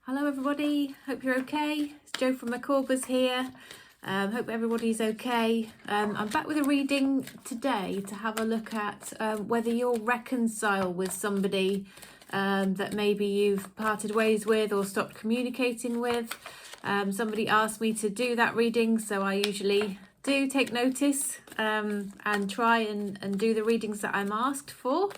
Hello everybody, hope you're okay. It's Jo from McCorber's here. Hope everybody's okay. I'm back with a reading today to have a look at whether you'll reconcile with somebody that maybe you've parted ways with or stopped communicating with. Somebody asked me to do that reading, so I usually do take notice and try and do the readings that I'm asked for.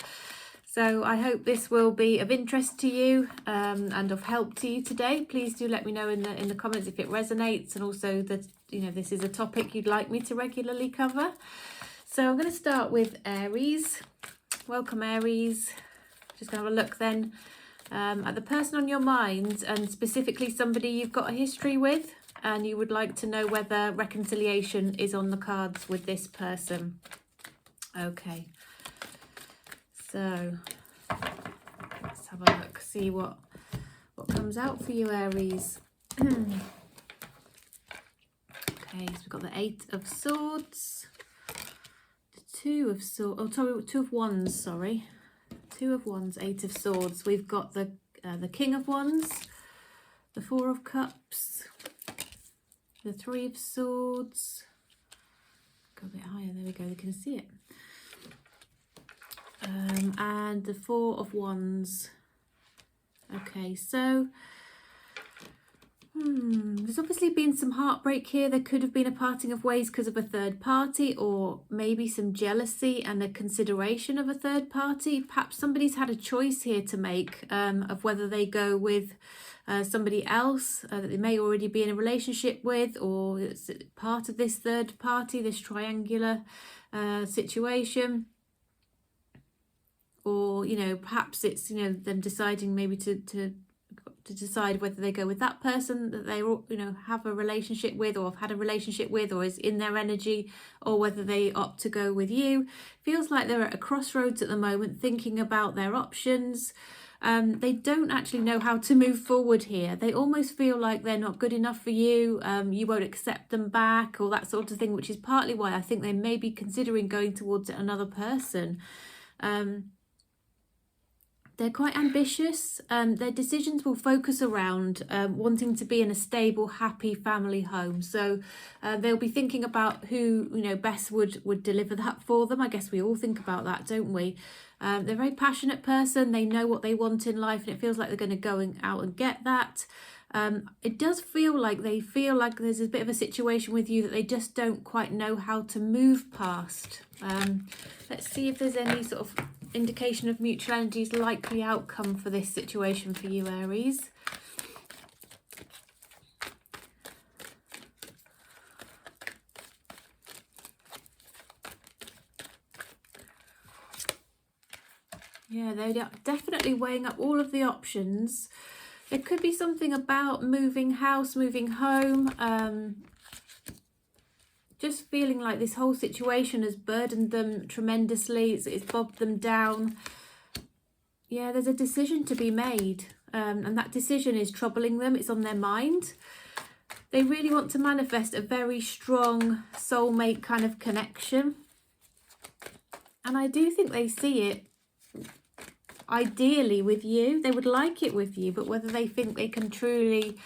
So I hope this will be of interest to you and of help to you today. Please do let me know in the comments if it resonates, and also that this is a topic you'd like me to regularly cover. So I'm going to start with Aries. Welcome Aries. Just going to have a look then at the person on your mind, and specifically somebody you've got a history with, and you would like to know whether reconciliation is on the cards with this person. Okay. So let's have a look, see what comes out for you, Aries. Okay, so we've got the Eight of Swords, the Two of Swords, oh sorry, Two of Wands, sorry. Two of Wands, Eight of Swords. We've got the King of Wands, the Four of Cups, the Three of Swords. Go a bit higher, there we go, you can see it. And the Four of Wands. Okay, so there's obviously been some heartbreak here. There could have been a parting of ways because of a third party, or maybe some jealousy and a consideration of a third party. Perhaps somebody's had a choice here to make of whether they go with somebody else that they may already be in a relationship with, or it's part of this third party, this triangular situation. Or perhaps it's them deciding maybe to decide whether they go with that person that they have a relationship with, or have had a relationship with, or is in their energy, or whether they opt to go with you. Feels like they're at a crossroads at the moment, thinking about their options. They don't actually know how to move forward here. They almost feel like they're not good enough for you. You won't accept them back, or that sort of thing, which is partly why I think they may be considering going towards another person. They're quite ambitious. Their decisions will focus around wanting to be in a stable, happy family home. So they'll be thinking about who best would deliver that for them. I guess we all think about that, don't we? They're a very passionate person. They know what they want in life, and it feels like they're going to go out and get that. It does feel like they feel like there's a bit of a situation with you that they just don't quite know how to move past. Let's see if there's any sort of indication of mutual energy's likely outcome for this situation for you, Aries. Yeah, they're definitely weighing up all of the options. There could be something about moving house, moving home, just feeling like this whole situation has burdened them tremendously. It's bogged them down. Yeah, there's a decision to be made, and that decision is troubling them. It's on their mind. They really want to manifest a very strong soulmate kind of connection. And I do think they see it ideally with you. They would like it with you, but whether they think they can truly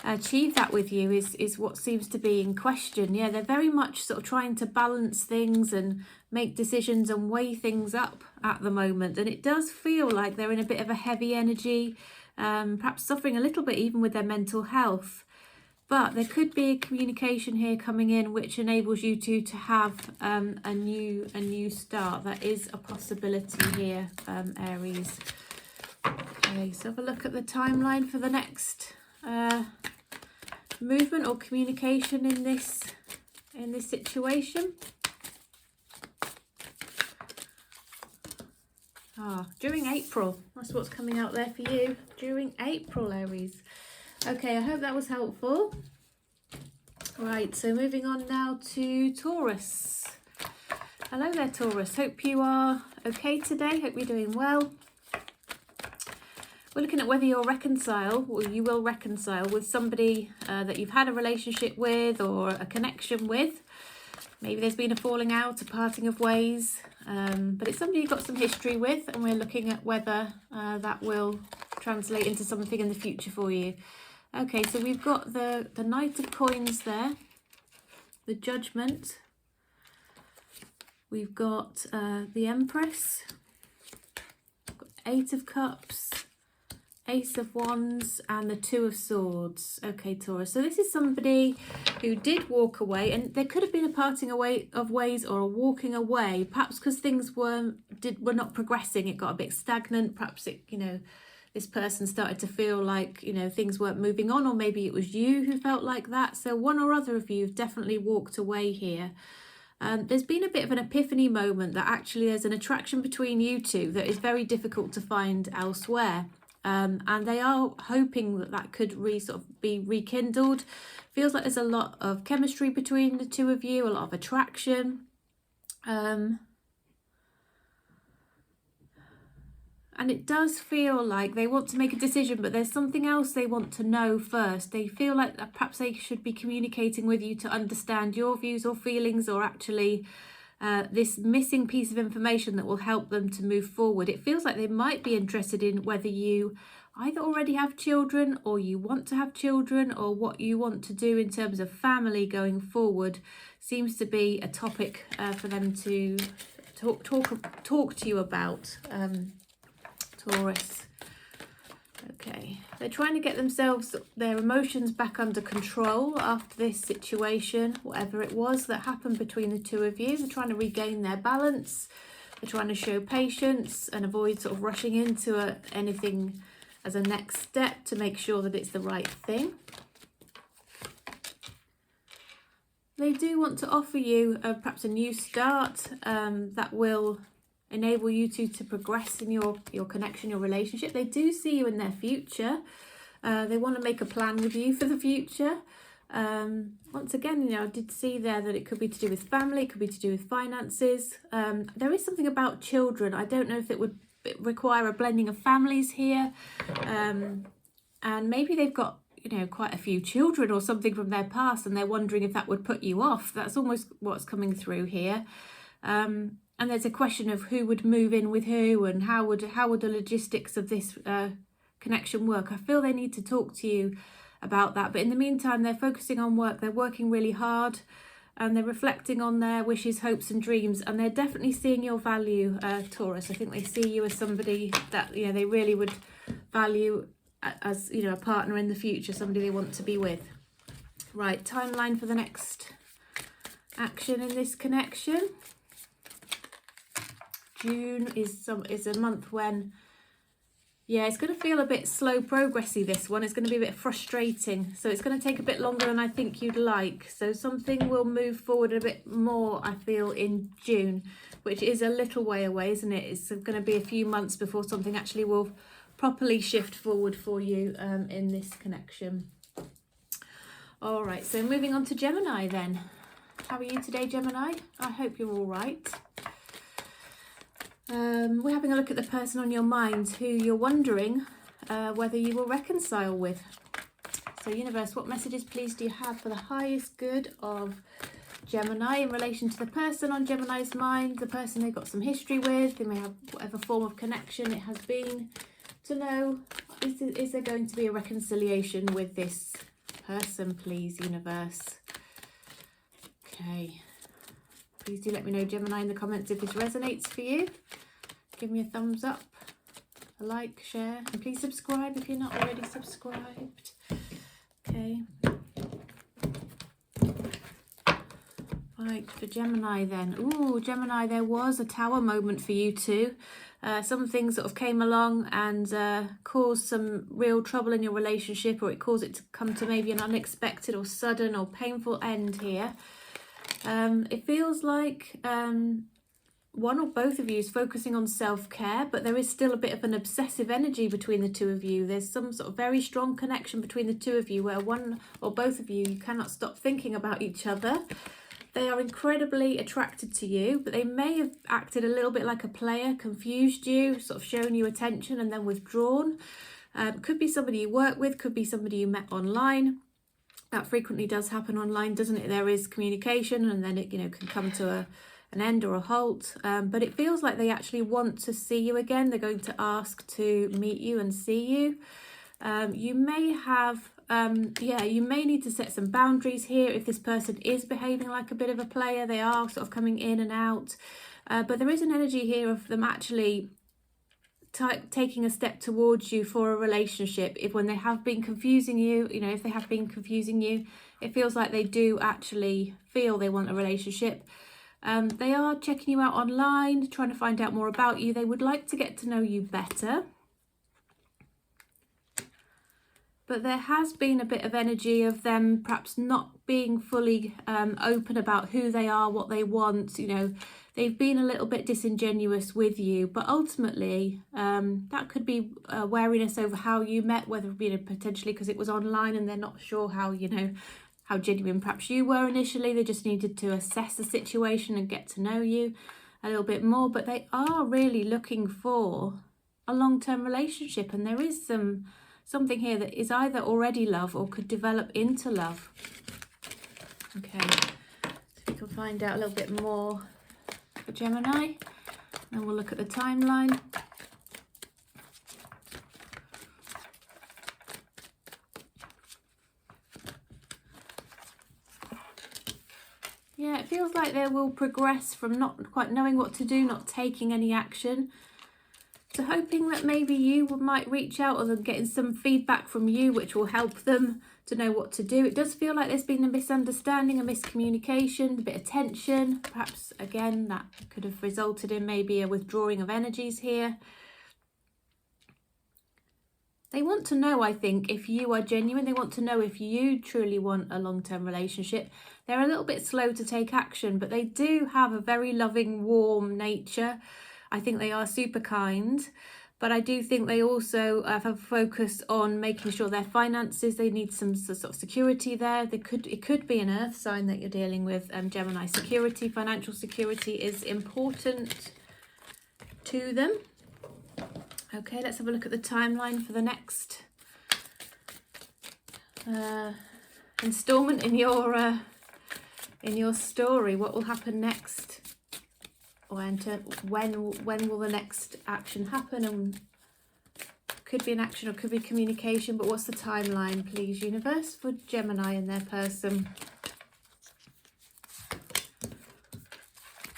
achieve that with you is what seems to be in question. Yeah, they're very much sort of trying to balance things and make decisions and weigh things up at the moment, and it does feel like they're in a bit of a heavy energy, perhaps suffering a little bit even with their mental health. But there could be a communication here coming in which enables you to have a new start. That is a possibility here, Aries. Okay, so have a look at the timeline for the next movement or communication in this situation. During April, that's what's coming out there for you during April, Aries. Okay, I hope that was helpful. Right, so moving on now to Taurus. Hello there, Taurus. Hope you are okay today. Hope you're doing well. We're looking at whether you'll reconcile, or you will reconcile with somebody that you've had a relationship with or a connection with. Maybe there's been a falling out, a parting of ways, but it's somebody you've got some history with, and we're looking at whether that will translate into something in the future for you. Okay, so we've got the Knight of Coins there, the Judgment. We've got the Empress, Eight of Cups, Ace of Wands, and the Two of Swords. Okay, Taurus. So this is somebody who did walk away, and there could have been a parting away of ways or a walking away, perhaps because things were not progressing. It got a bit stagnant. Perhaps it, this person started to feel like, things weren't moving on, or maybe it was you who felt like that. So one or other of you have definitely walked away here. There's been a bit of an epiphany moment that actually there's an attraction between you two that is very difficult to find elsewhere. And they are hoping that could be rekindled. Feels like there's a lot of chemistry between the two of you, a lot of attraction. And it does feel like they want to make a decision, but there's something else they want to know first. They feel like perhaps they should be communicating with you to understand your views or feelings, or actually this missing piece of information that will help them to move forward. It feels like they might be interested in whether you either already have children, or you want to have children, or what you want to do in terms of family going forward. Seems to be a topic for them to talk to you about. Taurus. Okay, they're trying to get their emotions back under control after this situation, whatever it was that happened between the two of you. They're trying to regain their balance. They're trying to show patience and avoid sort of rushing into anything as a next step to make sure that it's the right thing. They do want to offer you perhaps a new start that will enable you to progress in your connection, your relationship. They do see you in their future. They want to make a plan with you for the future. Once again, I did see there that it could be to do with family, it could be to do with finances. There is something about children. I don't know if it would require a blending of families here. And maybe they've got, quite a few children or something from their past, and they're wondering if that would put you off. That's almost what's coming through here. And there's a question of who would move in with who, and how would the logistics of this connection work. I feel they need to talk to you about that. But in the meantime, they're focusing on work. They're working really hard, and they're reflecting on their wishes, hopes and dreams. And they're definitely seeing your value, Taurus. I think they see you as somebody that, they really would value as, a partner in the future, somebody they want to be with. Right, timeline for the next action in this connection. June is a month when, it's going to feel a bit slow progressy, this one. It's going to be a bit frustrating. So it's going to take a bit longer than I think you'd like. So something will move forward a bit more, I feel, in June, which is a little way away, isn't it? It's going to be a few months before something actually will properly shift forward for you in this connection. All right, so moving on to Gemini then. How are you today, Gemini? I hope you're all right. We're having a look at the person on your mind who you're wondering whether you will reconcile with. So universe, what messages please do you have for the highest good of Gemini in relation to the person on Gemini's mind, the person they've got some history with? They may have whatever form of connection it has been. To know, is there going to be a reconciliation with this person, please, universe? Okay. Please do let me know, Gemini, in the comments if this resonates for you. Give me a thumbs up, a like, share, and please subscribe if you're not already subscribed. Okay. Right, for Gemini then. Ooh, Gemini, there was a tower moment for you too. Some things sort of came along and caused some real trouble in your relationship, or it caused it to come to maybe an unexpected or sudden or painful end here. It feels like one or both of you is focusing on self-care, but there is still a bit of an obsessive energy between the two of you. There's some sort of very strong connection between the two of you where one or both of you cannot stop thinking about each other. They are incredibly attracted to you, but they may have acted a little bit like a player, confused you, sort of shown you attention and then withdrawn. Could be somebody you work with, could be somebody you met online. That frequently does happen online, doesn't it? There is communication, and then it, can come to an end or a halt, but it feels like they actually want to see you again. They're going to ask to meet you and see you. You may have, you may need to set some boundaries here if this person is behaving like a bit of a player. They are sort of coming in and out, but there is an energy here of them actually taking a step towards you for a relationship. If when they have been confusing you, if they have been confusing you, it feels like they do actually feel they want a relationship. They are checking you out online, trying to find out more about you. They would like to get to know you better. But there has been a bit of energy of them perhaps not being fully open about who they are, what they want. They've been a little bit disingenuous with you, but ultimately that could be wariness over how you met, whether potentially because it was online and they're not sure how how genuine perhaps you were initially. They just needed to assess the situation and get to know you a little bit more. But they are really looking for a long-term relationship, and there is something here that is either already love or could develop into love. Okay, so we can find out a little bit more for Gemini, and we'll look at the timeline. Yeah, it feels like they will progress from not quite knowing what to do, not taking any action, to hoping that maybe you might reach out or them getting some feedback from you which will help them to know what to do. It does feel like there's been a misunderstanding, a miscommunication, a bit of tension. Perhaps, again, that could have resulted in maybe a withdrawing of energies here. They want to know, I think, if you are genuine. They want to know if you truly want a long-term relationship. They're a little bit slow to take action, but they do have a very loving, warm nature. I think they are super kind, but I do think they also have a focus on making sure their finances, they need some sort of security there. It could be an earth sign that you're dealing with, Gemini. Security, financial security is important to them. Okay, let's have a look at the timeline for the next installment in your story. What will happen next? When will the next action happen? And could be an action or could be communication, but what's the timeline, please, universe, for Gemini and their person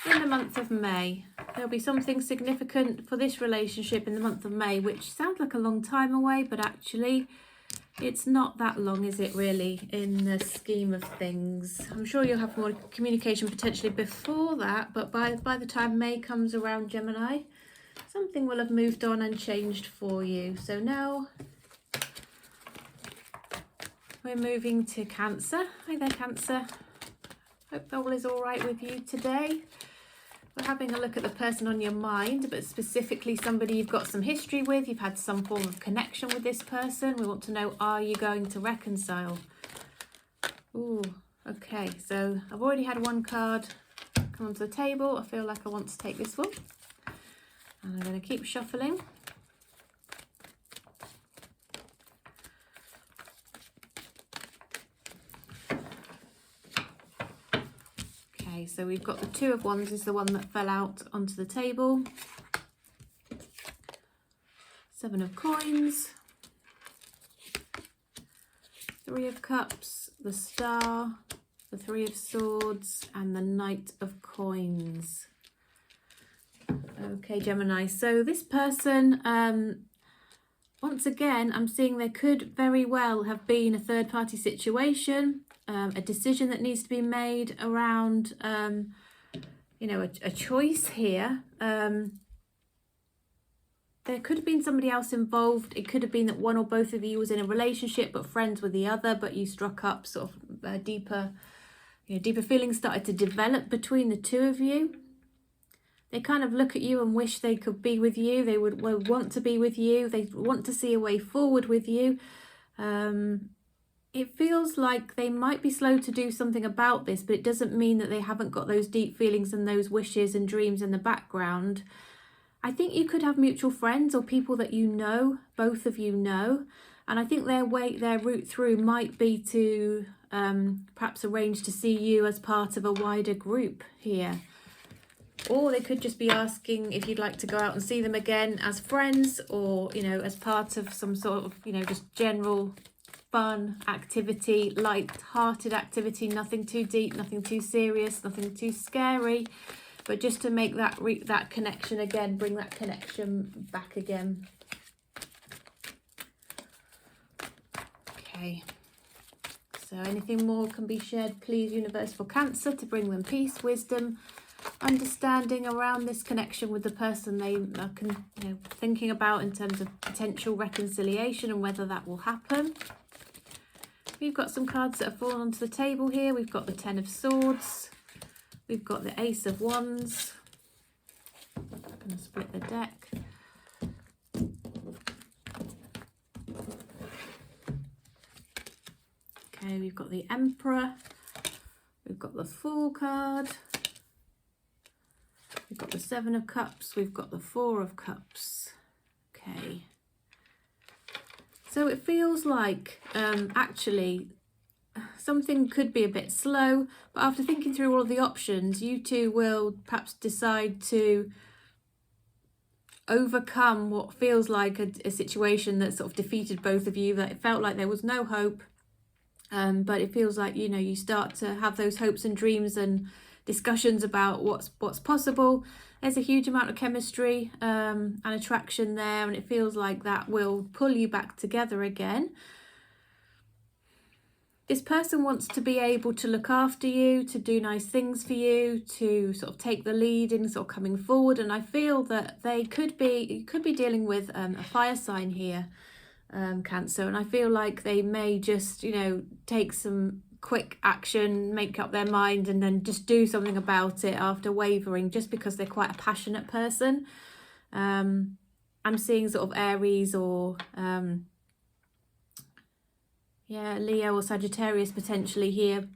in the month of May? There'll be something significant for this relationship in the month of May, which sounds like a long time away, but actually it's not that long, is it really, in the scheme of things? I'm sure you'll have more communication potentially before that, but by the time May comes around, Gemini, something will have moved on and changed for you. So now we're moving to Cancer. Hi there, Cancer. Hope all is all right with you today. We're having a look at the person on your mind, but specifically somebody you've got some history with. You've had some form of connection with this person. We want to know, are you going to reconcile? Ooh, okay. So I've already had one card come onto the table. I feel like I want to take this one. And I'm going to keep shuffling. Okay, so we've got the Two of Wands is the one that fell out onto the table. Seven of Coins. Three of Cups, the Star, the Three of Swords, and the Knight of Coins. Okay, Gemini, so this person, once again, I'm seeing there could very well have been a third-party situation. A decision that needs to be made around, a choice here. There could have been somebody else involved. It could have been that one or both of you was in a relationship but friends with the other, but you struck up sort of deeper feelings started to develop between the two of you. They kind of look at you and wish they could be with you. They would want to be with you. They want to see a way forward with you. It feels like they might be slow to do something about this, but it doesn't mean that they haven't got those deep feelings and those wishes and dreams in the background. I think you could have mutual friends or people that you know, both of you know, and I think their route through might be to perhaps arrange to see you as part of a wider group here. Or they could just be asking if you'd like to go out and see them again as friends, or, you know, as part of some sort of, you know, just general fun activity, light-hearted activity, nothing too deep, nothing too serious, nothing too scary, but just to make that that connection again, bring that connection back again. Okay. So anything more can be shared, please, universe, for Cancer, to bring them peace, wisdom, understanding around this connection with the person they are thinking about in terms of potential reconciliation and whether that will happen. We've got some cards that have fallen onto the table here. We've got the Ten of Swords. We've got the Ace of Wands. I'm going to split the deck. Okay, we've got the Emperor. We've got the Fool card. We've got the Seven of Cups. We've got the Four of Cups. Okay. So it feels like actually something could be a bit slow, but after thinking through all of the options, you two will perhaps decide to overcome what feels like a situation that sort of defeated both of you, that it felt like there was no hope. But it feels like, you know, you start to have those hopes and dreams and discussions about what's possible. There's a huge amount of chemistry and attraction there, and it feels like that will pull you back together again. This person wants to be able to look after you, to do nice things for you, to sort of take the lead in sort of coming forward. And I feel that you could be dealing with a fire sign here, Cancer. And I feel like they may just, you know, take some quick action, make up their mind, and then just do something about it after wavering, just because they're quite a passionate person. I'm seeing sort of Aries or Leo or Sagittarius potentially here,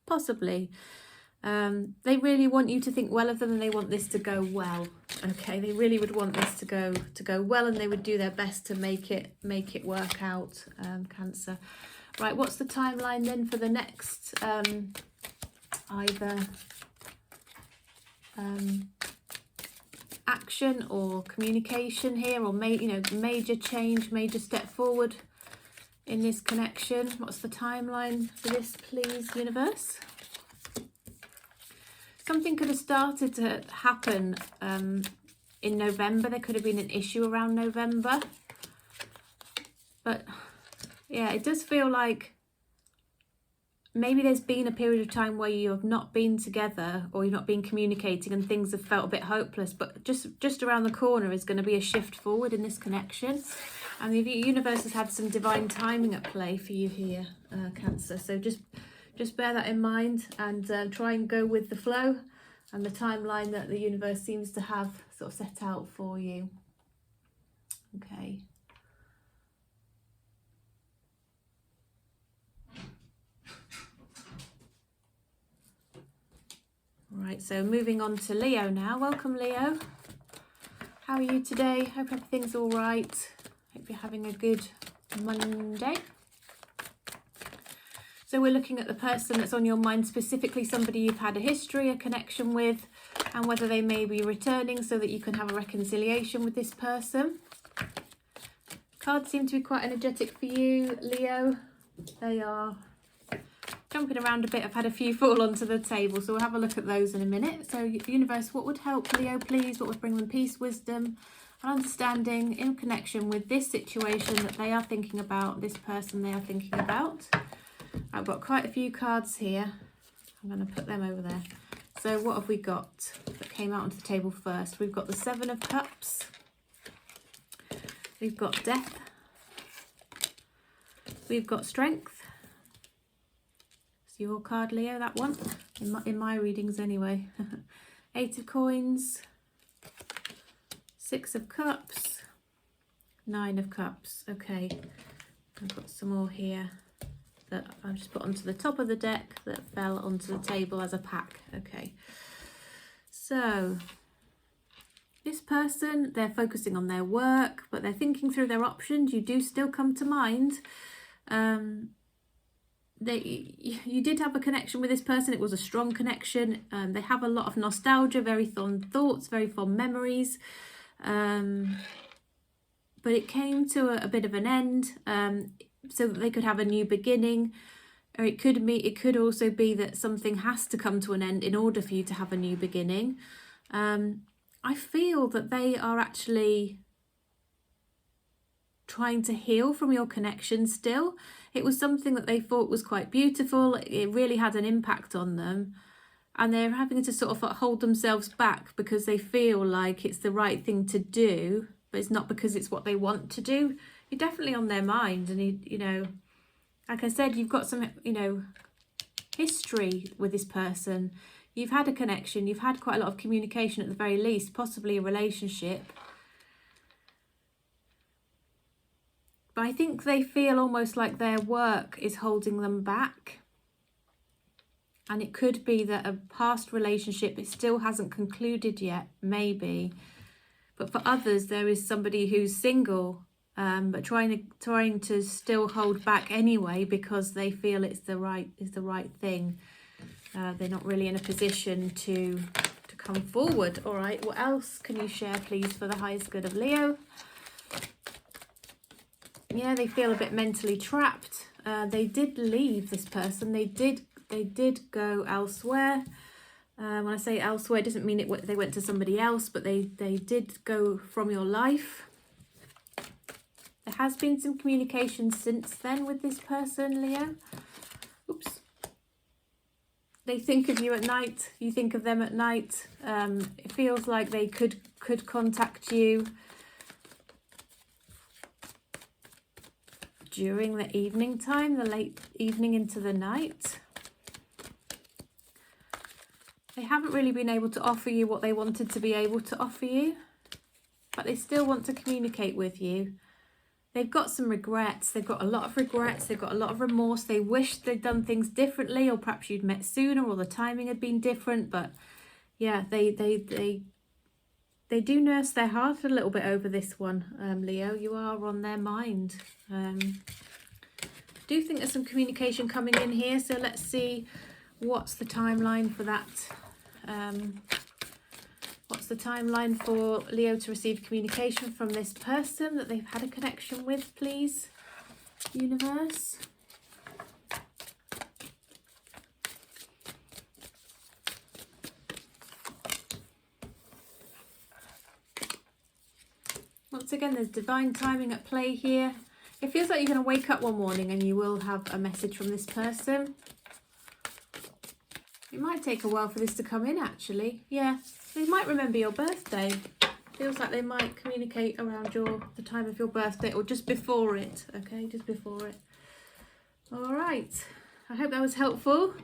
possibly. They really want you to think well of them, and they want this to go well. Okay, they really would want this to go well, and they would do their best to make it work out, Cancer. Right, what's the timeline then for the next either action or communication here, or major change, major step forward in this connection? What's the timeline for this, please, universe? Something could have started to happen in November. There could have been an issue around November, but yeah, it does feel like maybe there's been a period of time where you have not been together, or you've not been communicating, and things have felt a bit hopeless, but just around the corner is going to be a shift forward in this connection. And the universe has had some divine timing at play for you here, Cancer. So just bear that in mind, and try and go with the flow and the timeline that the universe seems to have sort of set out for you. Okay. Right, so moving on to Leo now. Welcome, Leo. How are you today? Hope everything's all right. Hope you're having a good Monday. So we're looking at the person that's on your mind, specifically somebody you've had a history, a connection with, and whether they may be returning so that you can have a reconciliation with this person. Cards seem to be quite energetic for you, Leo. They are jumping around a bit. I've had a few fall onto the table, so we'll have a look at those in a minute. So universe, what would help Leo, please? What would bring them peace, wisdom, and understanding in connection with this situation that they are thinking about, this person they are thinking about? I've got quite a few cards here. I'm going to put them over there. So what have we got that came out onto the table first? We've got the Seven of Cups. We've got Death. We've got Strength. It's your card, Leo, that one, in my readings anyway. Eight of Coins. Six of Cups. Nine of Cups. Okay, I've got some more here that I've just put onto the top of the deck that fell onto the table as a pack. Okay, so this person, they're focusing on their work, but they're thinking through their options. You do still come to mind. you did have a connection with this person. It was a strong connection. They have a lot of nostalgia, very fond thoughts, very fond memories. But it came to a bit of an end, so that they could have a new beginning. Or it could also be that something has to come to an end in order for you to have a new beginning. I feel that they are actually trying to heal from your connection still. It was something that they thought was quite beautiful. It really had an impact on them. And they're having to sort of hold themselves back because they feel like it's the right thing to do, but it's not because it's what they want to do. You're definitely on their mind. And, you know, like I said, you've got some, you know, history with this person. You've had a connection. You've had quite a lot of communication at the very least, possibly a relationship. But I think they feel almost like their work is holding them back. And it could be that a past relationship, it still hasn't concluded yet, maybe. But for others, there is somebody who's single, but trying to still hold back anyway because they feel it's the right thing. They're not really in a position to come forward. All right, what else can you share, please, for the highest good of Leo? Yeah, they feel a bit mentally trapped. They did leave this person. They did go elsewhere. When I say elsewhere, it doesn't mean they went to somebody else, but they did go from your life. There has been some communication since then with this person, Leo. Oops. They think of you at night. You think of them at night. It feels like they could contact you during the evening time, the late evening into the night. They haven't really been able to offer you what they wanted to be able to offer you, but they still want to communicate with you. They've got some regrets. They've got a lot of regrets. They've got a lot of remorse. They wish they'd done things differently, or perhaps you'd met sooner, or the timing had been different. But yeah, they do nurse their heart a little bit over this one, Leo. You are on their mind. I do think there's some communication coming in here, so let's see what's the timeline for that. What's the timeline for Leo to receive communication from this person that they've had a connection with, please, universe? Once again, there's divine timing at play here. It feels like you're going to wake up one morning and you will have a message from this person. It might take a while for this to come in, actually. Yeah, they might remember your birthday. Feels like they might communicate around the time of your birthday, or just before it. Okay, just before it. All right. I hope that was helpful.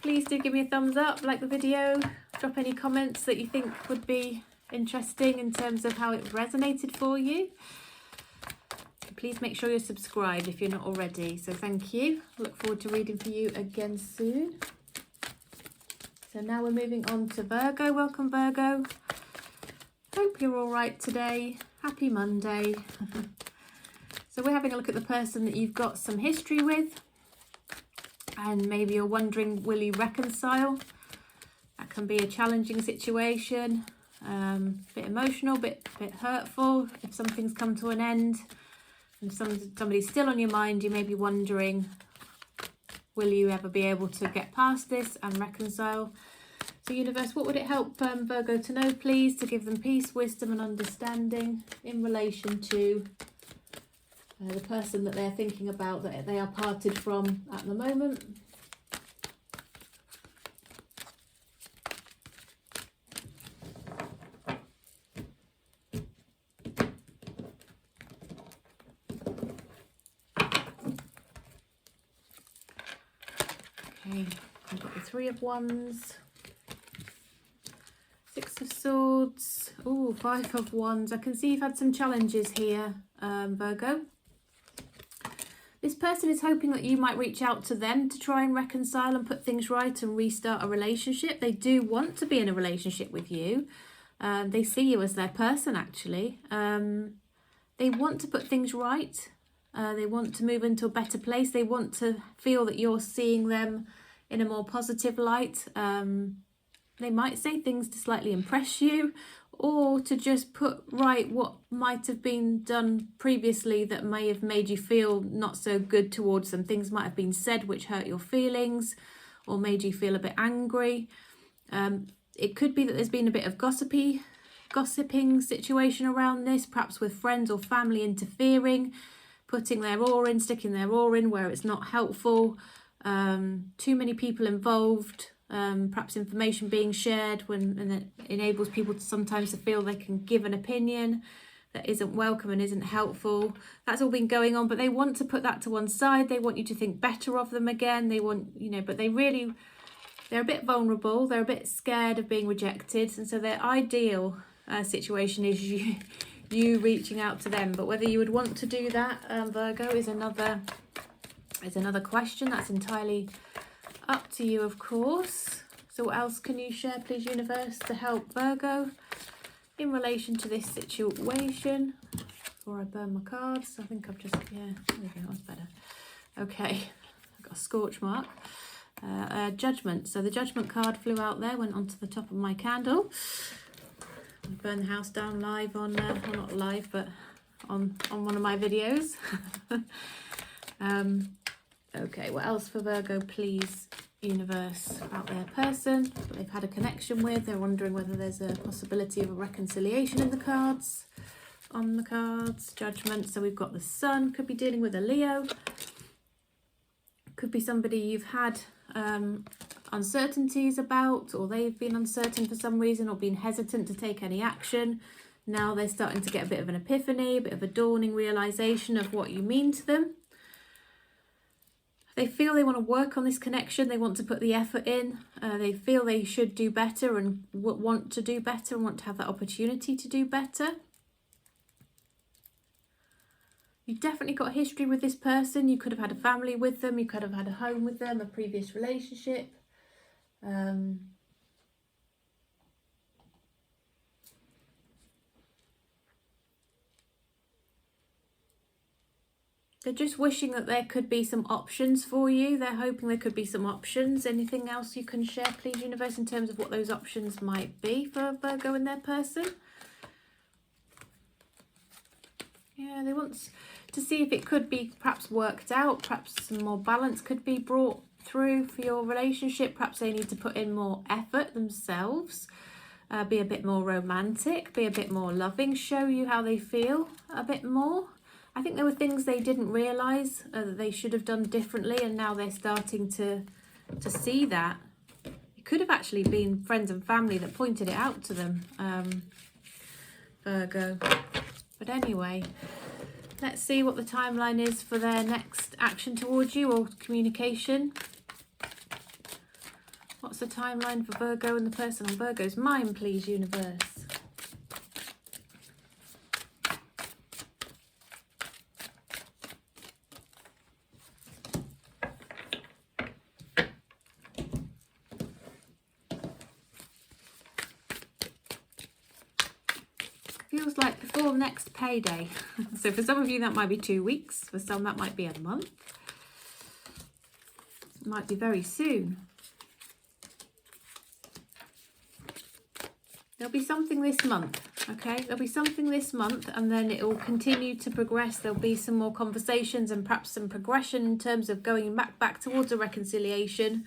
Please do give me a thumbs up, like the video, drop any comments that you think would be interesting in terms of how it resonated for you. Please make sure you're subscribed if you're not already. So thank you. Look forward to reading for you again soon. So now we're moving on to Virgo. Welcome, Virgo. Hope you're all right today. Happy Monday. So we're having a look at the person that you've got some history with. And maybe you're wondering, will you reconcile? That can be a challenging situation. Bit emotional, bit hurtful. If something's come to an end and somebody's still on your mind, you may be wondering, will you ever be able to get past this and reconcile? So universe, what would it help Virgo to know, please, to give them peace, wisdom and understanding in relation to the person that they're thinking about, that they are parted from at the moment? Okay, I've got the Three of Wands, Six of Swords, oh, Five of Wands. I can see you've had some challenges here, Virgo. This person is hoping that you might reach out to them to try and reconcile and put things right and restart a relationship. They do want to be in a relationship with you. They see you as their person, actually. They want to put things right. They want to move into a better place. They want to feel that you're seeing them in a more positive light. They might say things to slightly impress you, or to just put right what might have been done previously that may have made you feel not so good towards them. Things might have been said which hurt your feelings or made you feel a bit angry. It could be that there's been a bit of gossiping situation around this, perhaps with friends or family interfering, putting their oar in, sticking their oar in where it's not helpful. Too many people involved. Perhaps information being shared and it enables people to sometimes to feel they can give an opinion that isn't welcome and isn't helpful. That's all been going on, but they want to put that to one side. They want you to think better of them again. They want, but they're a bit vulnerable. They're a bit scared of being rejected, and so their ideal situation is you reaching out to them. But whether you would want to do that, Virgo, is another question. That's entirely up to you, of course. So what else can you share, please, universe, to help Virgo in relation to this situation? Before I burn my cards, I think I've just, there we go, that's better. Okay, I've got a scorch mark. Judgment. So the Judgment card flew out there, went onto the top of my candle. I burned the house down live on, well, not live, but on one of my videos. Okay, what else for Virgo, please, universe, about their person that they've had a connection with? They're wondering whether there's a possibility of a reconciliation in the cards, on the cards. Judgment, so we've got the Sun, could be dealing with a Leo. Could be somebody you've had uncertainties about, or they've been uncertain for some reason or been hesitant to take any action. Now they're starting to get a bit of an epiphany, a bit of a dawning realization of what you mean to them. They feel they want to work on this connection. They want to put the effort in. They feel they should do better and want to do better and want to have that opportunity to do better. You've definitely got a history with this person. You could have had a family with them. You could have had a home with them, a previous relationship. They're just wishing that there could be some options for you. They're hoping there could be some options. Anything else you can share, please, universe, in terms of what those options might be for Virgo and their person? Yeah, they want to see if it could be perhaps worked out. Perhaps some more balance could be brought through for your relationship. Perhaps they need to put in more effort themselves. Be a bit more romantic. Be a bit more loving. Show you how they feel a bit more. I think there were things they didn't realise that they should have done differently, and now they're starting to see that. It could have actually been friends and family that pointed it out to them, Virgo. But anyway, let's see what the timeline is for their next action towards you, or communication. What's the timeline for Virgo and the person on Virgo's mind, please, universe? Feels like before next payday. So for some of you that might be 2 weeks, for some that might be a month. It might be very soon. There'll be something this month, okay? There'll be something this month, and then it will continue to progress. There'll be some more conversations and perhaps some progression in terms of going back towards a reconciliation.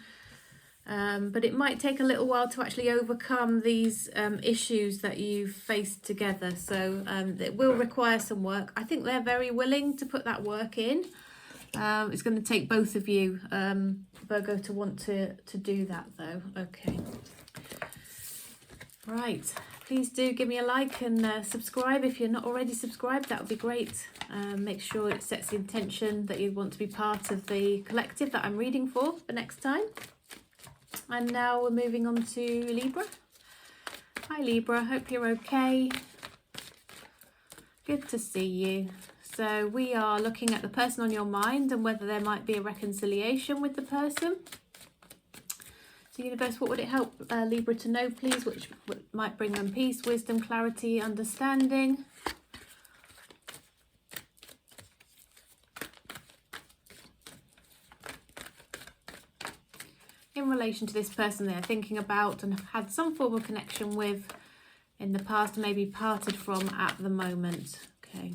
But it might take a little while to actually overcome these issues that you've faced together. So it will require some work. I think they're very willing to put that work in. It's going to take both of you, Virgo, to want to do that, though. Okay. Right. Please do give me a like and subscribe if you're not already subscribed. That would be great. Make sure it sets the intention that you want to be part of the collective that I'm reading for next time. And now we're moving on to Libra. Hi Libra, hope you're okay. Good to see you. So we are looking at the person on your mind and whether there might be a reconciliation with the person. So universe, what would it help Libra to know, please, which might bring them peace, wisdom, clarity, understanding? in relation to this person they're thinking about and have had some form of connection with in the past, maybe parted from at the moment. Okay.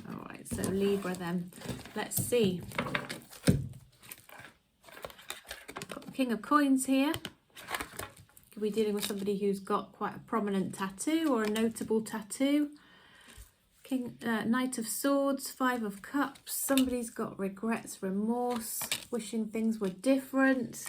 All right, so Libra then. Let's see. Got the King of Coins here. Could be dealing with somebody who's got quite a prominent tattoo or a notable tattoo. Knight of Swords, Five of Cups. Somebody's got regrets, remorse, wishing things were different.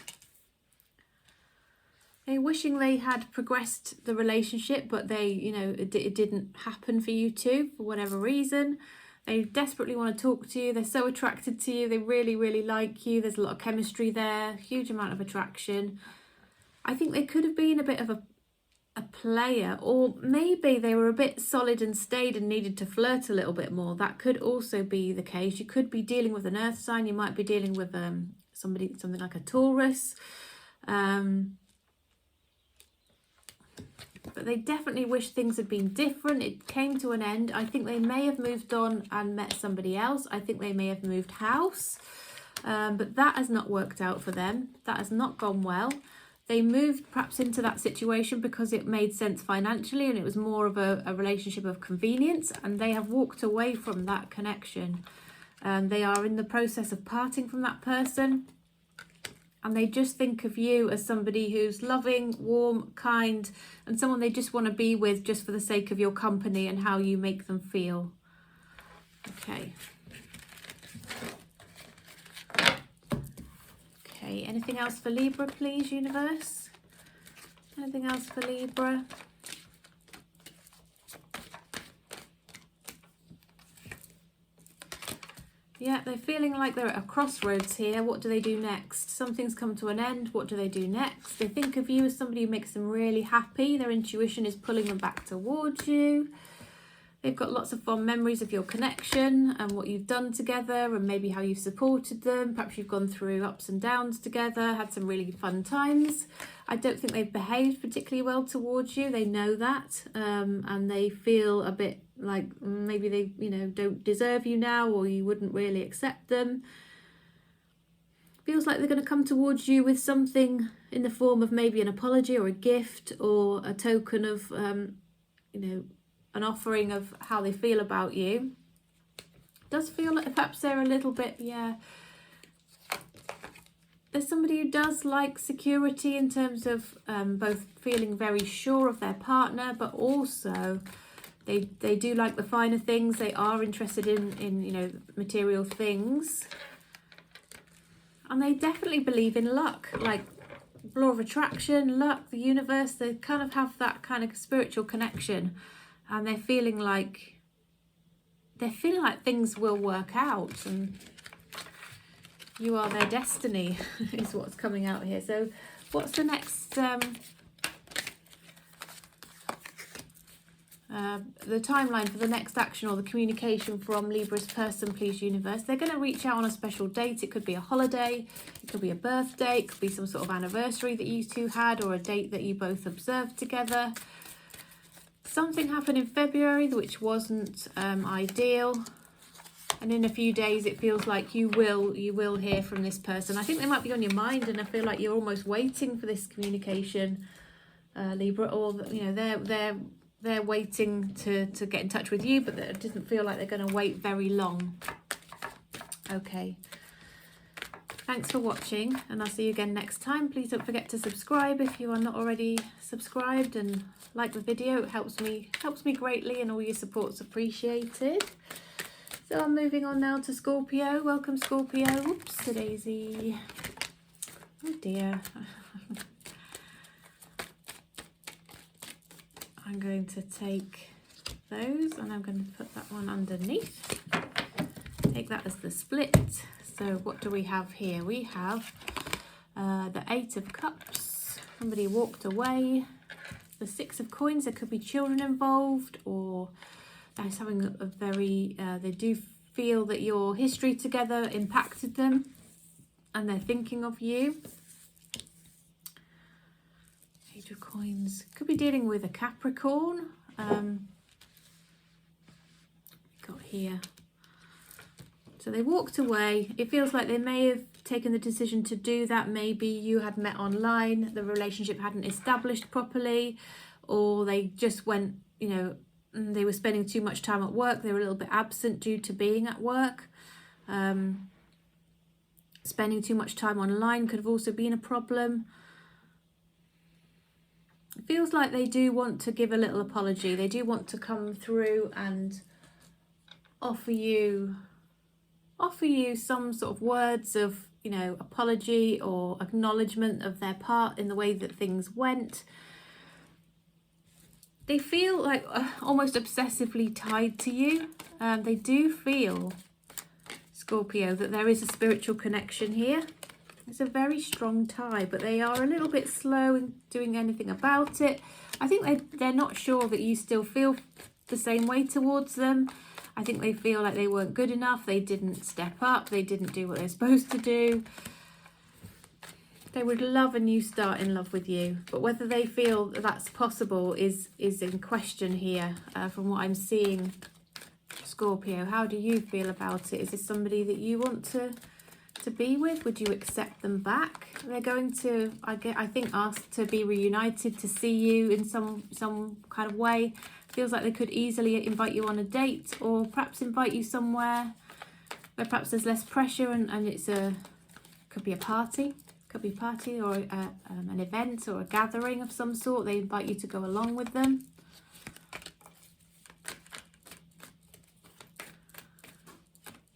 They're wishing they had progressed the relationship, but they, you know, it didn't happen for you two for whatever reason. They desperately want to talk to you. They're so attracted to you. They really, really like you. There's a lot of chemistry there, huge amount of attraction. I think they could have been a bit of a player, or maybe they were a bit solid and staid and needed to flirt a little bit more. That could also be the case. You could be dealing with an earth sign. You might be dealing with something like a Taurus. But they definitely wish things had been different. It came to an end. I think they may have moved on and met somebody else. I think they may have moved house, but that has not worked out for them. That has not gone well. They moved perhaps into that situation because it made sense financially and it was more of a relationship of convenience, and they have walked away from that connection. They are in the process of parting from that person, and they just think of you as somebody who's loving, warm, kind, and someone they just want to be with just for the sake of your company and how you make them feel. Okay. Okay, anything else for Libra, please, universe? Anything else for Libra? Yeah, they're feeling like they're at a crossroads here. What do they do next? Something's come to an end. What do they do next? They think of you as somebody who makes them really happy. Their intuition is pulling them back towards you. They've got lots of fond memories of your connection and what you've done together, and maybe how you've supported them. Perhaps you've gone through ups and downs together, had some really fun times. I don't think they've behaved particularly well towards you. They know that, and they feel a bit like maybe they, you know, don't deserve you now, or you wouldn't really accept them. Feels like they're going to come towards you with something in the form of maybe an apology or a gift or a token of, you know, an offering of how they feel about you. Does feel like perhaps they're a little bit, yeah. There's somebody who does like security in terms of both feeling very sure of their partner, but also they do like the finer things. They are interested in you know, material things. And they definitely believe in luck, like law of attraction, luck, the universe. They kind of have that kind of spiritual connection. And they're feeling like things will work out, and you are their destiny is what's coming out here. So what's the next the timeline for the next action or the communication from Libra's person, please, universe? They're going to reach out on a special date. It could be a holiday, it could be a birthday, it could be some sort of anniversary that you two had, or a date that you both observed together. Something happened in February which wasn't ideal, and in a few days it feels like you will hear from this person. I think they might be on your mind, and I feel like you're almost waiting for this communication, Libra, or you know, they're waiting to get in touch with you, but it doesn't feel like they're going to wait very long. Okay. Thanks for watching, and I'll see you again next time. Please don't forget to subscribe if you are not already subscribed, and like the video. It helps me greatly, and all your support's appreciated. So I'm moving on now to Scorpio. Welcome, Scorpio. Whoops, a daisy. Oh dear. I'm going to take those, and I'm going to put that one underneath. Take that as the split. So what do we have here? We have the Eight of Cups. Somebody walked away. The Six of Coins. There could be children involved, or that's having a very, they do feel that your history together impacted them, and they're thinking of you. Page of Coins. Could be dealing with a Capricorn. Got here So they walked away. It feels like they may have taken the decision to do that. Maybe you had met online, the relationship hadn't established properly, or they just went, you know, they were spending too much time at work. They were a little bit absent due to being at work. Spending too much time online could have also been a problem. It feels like they do want to give a little apology. They do want to come through and offer you some sort of words of, you know, apology or acknowledgement of their part in the way that things went. They feel like almost obsessively tied to you. They do feel, Scorpio, that there is a spiritual connection here. It's a very strong tie, but they are a little bit slow in doing anything about it. I think they're not sure that you still feel the same way towards them. I think they feel like they weren't good enough. They didn't step up. They didn't do what they're supposed to do. They would love a new start in love with you, but whether they feel that that's possible is in question here. From what I'm seeing, Scorpio, how do you feel about it? Is this somebody that you want to be with? Would you accept them back? They're going to, I think, ask to be reunited, to see you in some kind of way. Feels like they could easily invite you on a date, or perhaps invite you somewhere where perhaps there's less pressure and could be a party. Could be a party or an event or a gathering of some sort. They invite you to go along with them.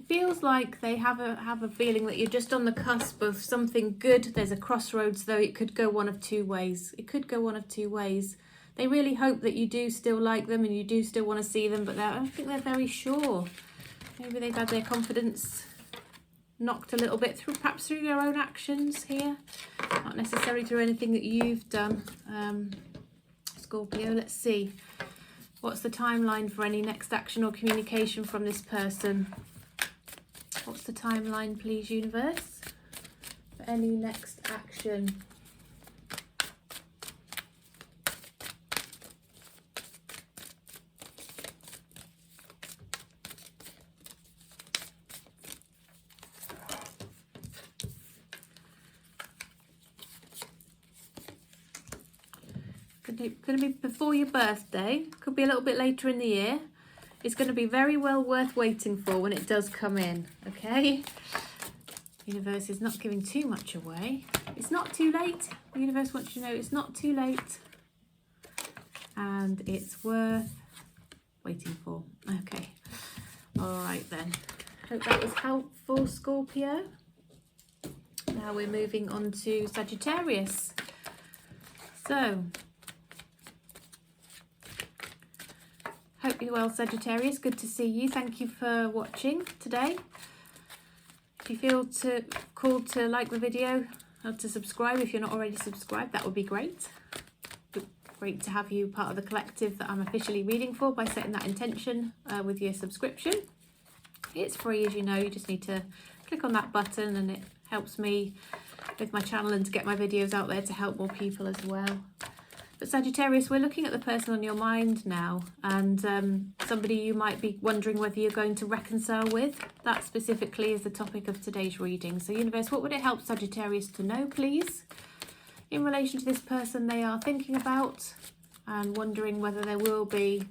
It feels like they have a feeling that you're just on the cusp of something good. There's a crossroads, though. It could go one of two ways. It could go one of two ways. They really hope that you do still like them and you do still want to see them, but I think they're very sure. Maybe they've had their confidence knocked a little bit perhaps through their own actions here, not necessarily through anything that you've done. Scorpio, let's see. What's the timeline for any next action or communication from this person? What's the timeline, please, universe, for any next action? Going to be before your birthday, could be a little bit later in the year. It's going to be very well worth waiting for when it does come in, okay? The universe is not giving too much away. It's not too late. The universe wants you to know it's not too late. And it's worth waiting for. Okay. All right then. Hope that was helpful, Scorpio. Now we're moving on to Sagittarius. So, hope you're well, Sagittarius. Good to see you. Thank you for watching today. If you feel called to like the video or to subscribe, if you're not already subscribed, that would be great. Great to have you part of the collective that I'm officially reading for by setting that intention with your subscription. It's free, as you know. You just need to click on that button and it helps me with my channel and to get my videos out there to help more people as well. But Sagittarius, we're looking at the person on your mind now, and somebody you might be wondering whether you're going to reconcile with. That specifically is the topic of today's reading. So universe, what would it help Sagittarius to know, please, in relation to this person they are thinking about and wondering whether there will be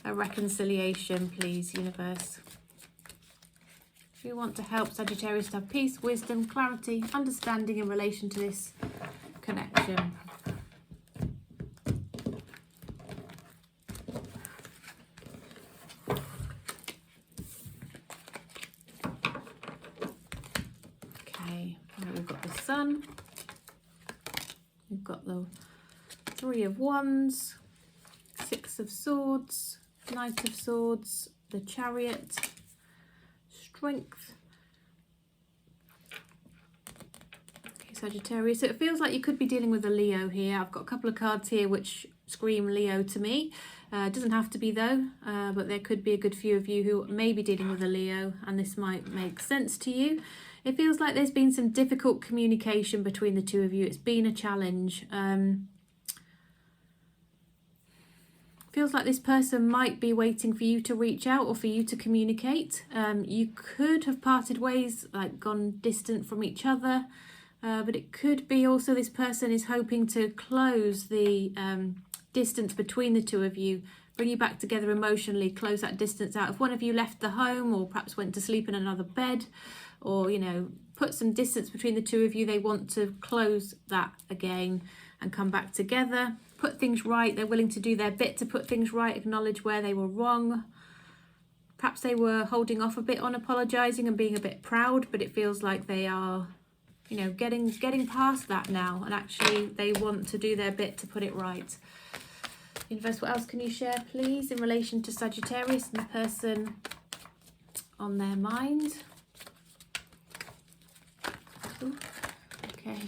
a reconciliation, please, universe. We want to help Sagittarius to have peace, wisdom, clarity, understanding in relation to this connection. We've got the Sun, we've got the Three of Wands, Six of Swords, Knight of Swords, the Chariot, Strength. Okay, Sagittarius, so it feels like you could be dealing with a Leo here. I've got a couple of cards here which scream Leo to me. It doesn't have to be though, but there could be a good few of you who may be dealing with a Leo, and this might make sense to you. It feels like there's been some difficult communication between the two of you. It's been a challenge. Feels like this person might be waiting for you to reach out or for you to communicate. You could have parted ways, like gone distant from each other, but it could be also this person is hoping to close the distance between the two of you, bring you back together emotionally, close that distance out. If one of you left the home or perhaps went to sleep in another bed, or, you know, put some distance between the two of you, they want to close that again and come back together, put things right. They're willing to do their bit to put things right, acknowledge where they were wrong. Perhaps they were holding off a bit on apologizing and being a bit proud, but it feels like they are, you know, getting past that now, and actually they want to do their bit to put it right. Universe, what else can you share, please, in relation to Sagittarius and the person on their mind? Ooh, okay.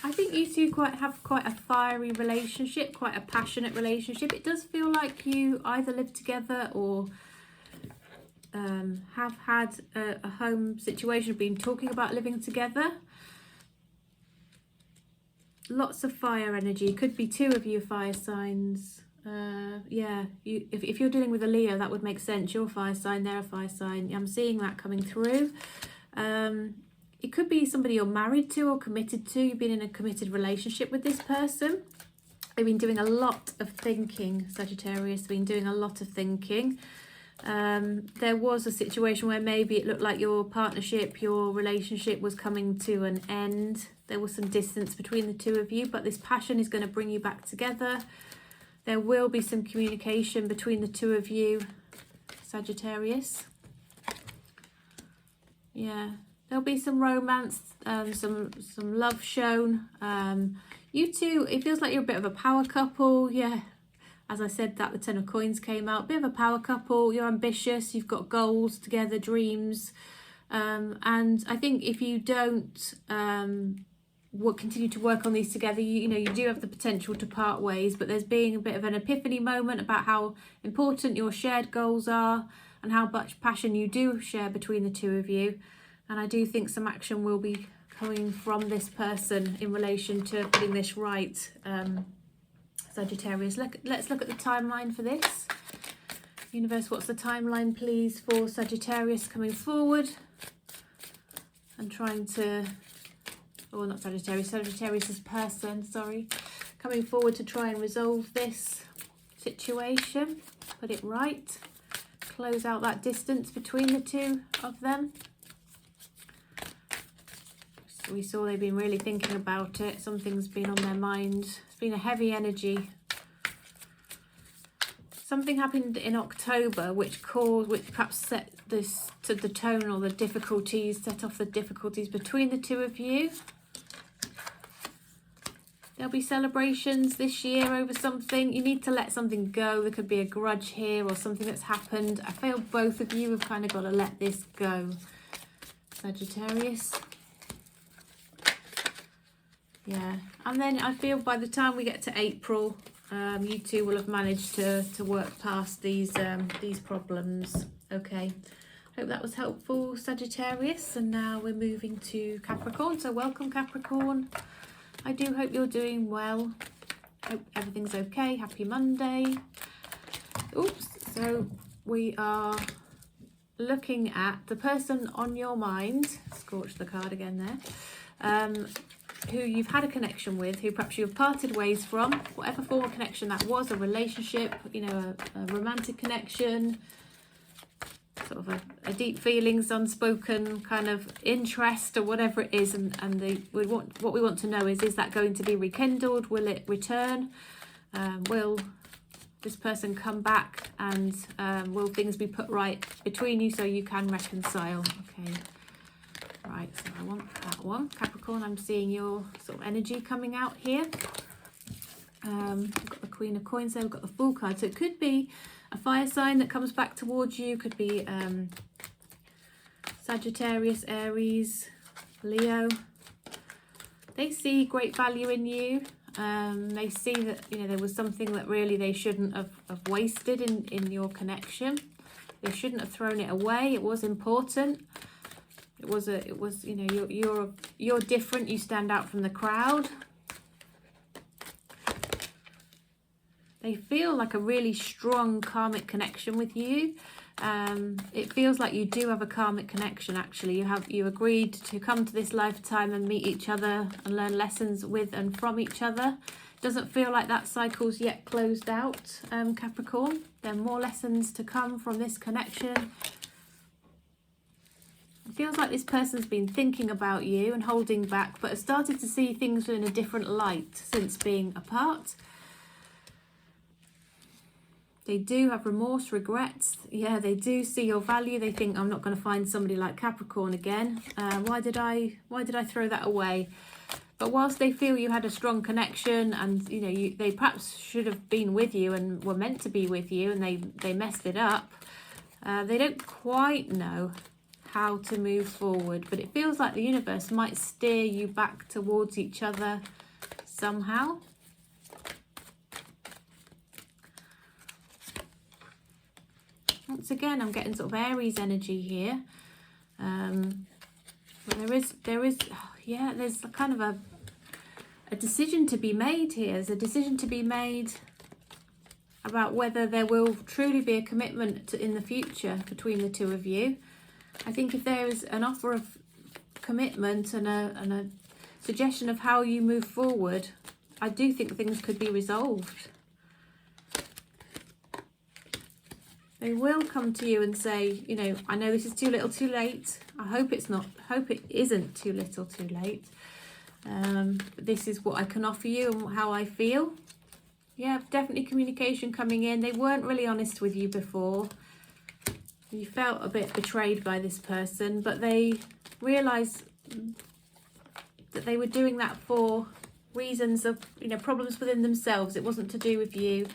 I think you two have quite a fiery relationship, quite a passionate relationship. It does feel like you either live together or have had a home situation, been talking about living together. Lots of fire energy. Could be two of you fire signs. Yeah, if you're dealing with a Leo, that would make sense. You're a fire sign, they're a fire sign. I'm seeing that coming through. It could be somebody you're married to or committed to. You've been in a committed relationship with this person. They've been doing a lot of thinking, Sagittarius. They've been doing a lot of thinking. There was a situation where maybe it looked like your partnership, your relationship was coming to an end. There was some distance between the two of you, but this passion is going to bring you back together. There will be some communication between the two of you, Sagittarius. Yeah, there'll be some romance, some love shown. You two, it feels like you're a bit of a power couple. Yeah, as I said, that the Ten of Coins came out. Bit of a power couple. You're ambitious. You've got goals together, dreams. And I think if you don't continue to work on these together, you know, you do have the potential to part ways, but there's being a bit of an epiphany moment about how important your shared goals are and how much passion you do share between the two of you. And I do think some action will be coming from this person in relation to putting this right. Sagittarius, let's look at the timeline for this. Universe, what's the timeline, please, for Sagittarius coming forward and trying to, oh, not Sagittarius, Sagittarius's person, sorry, coming forward to try and resolve this situation, put it right, close out that distance between the two of them. So we saw they've been really thinking about it. Something's been on their mind. It's been a heavy energy. Something happened in October which perhaps set this to the tone or the difficulties, set off the difficulties between the two of you. There'll be celebrations this year over something. You need to let something go. There could be a grudge here or something that's happened. I feel both of you have kind of got to let this go, Sagittarius. Yeah, and then I feel by the time we get to April, you two will have managed to work past these problems. Okay, hope that was helpful, Sagittarius. And now we're moving to Capricorn. So welcome, Capricorn. I do hope you're doing well. Hope everything's okay. Happy Monday. Oops. So we are looking at the person on your mind. Scorched the card again there. Who you've had a connection with, who perhaps you've parted ways from, whatever form of connection that was, a relationship, you know, a romantic connection, sort of a deep feelings, unspoken kind of interest or whatever it is, and what we want to know is that going to be rekindled? Will it return? Will this person come back, and will things be put right between you so you can reconcile? Okay. Right, so I want that one. Capricorn, I'm seeing your sort of energy coming out here. We've got the Queen of Coins there, we've got the Fool card. So it could be a fire sign that comes back towards you. Could be Sagittarius, Aries, Leo. They see great value in you. They see that, you know, there was something that really they shouldn't have wasted in your connection. They shouldn't have thrown it away. It was important. It was, you know, you're different. You stand out from the crowd. They feel like a really strong karmic connection with you. It feels like you do have a karmic connection, actually. You agreed to come to this lifetime and meet each other and learn lessons with and from each other. Doesn't feel like that cycle's yet closed out, Capricorn. There are more lessons to come from this connection. It feels like this person's been thinking about you and holding back, but has started to see things in a different light since being apart. They do have remorse, regrets. Yeah, they do see your value. They think, I'm not going to find somebody like Capricorn again. Why did I throw that away? But whilst they feel you had a strong connection, and you know they perhaps should have been with you and were meant to be with you, and they messed it up. They don't quite know how to move forward, but it feels like the universe might steer you back towards each other somehow. Once again, I'm getting sort of Aries energy here. But there's a kind of a decision to be made here. There's a decision to be made about whether there will truly be a commitment in the future between the two of you. I think if there is an offer of commitment and a suggestion of how you move forward, I do think things could be resolved. They will come to you and say, you know, I know this is too little too late. I hope it isn't too little too late. But this is what I can offer you and how I feel. Yeah, definitely communication coming in. They weren't really honest with you before. You felt a bit betrayed by this person, but they realised that they were doing that for reasons of, you know, problems within themselves. It wasn't to do with you.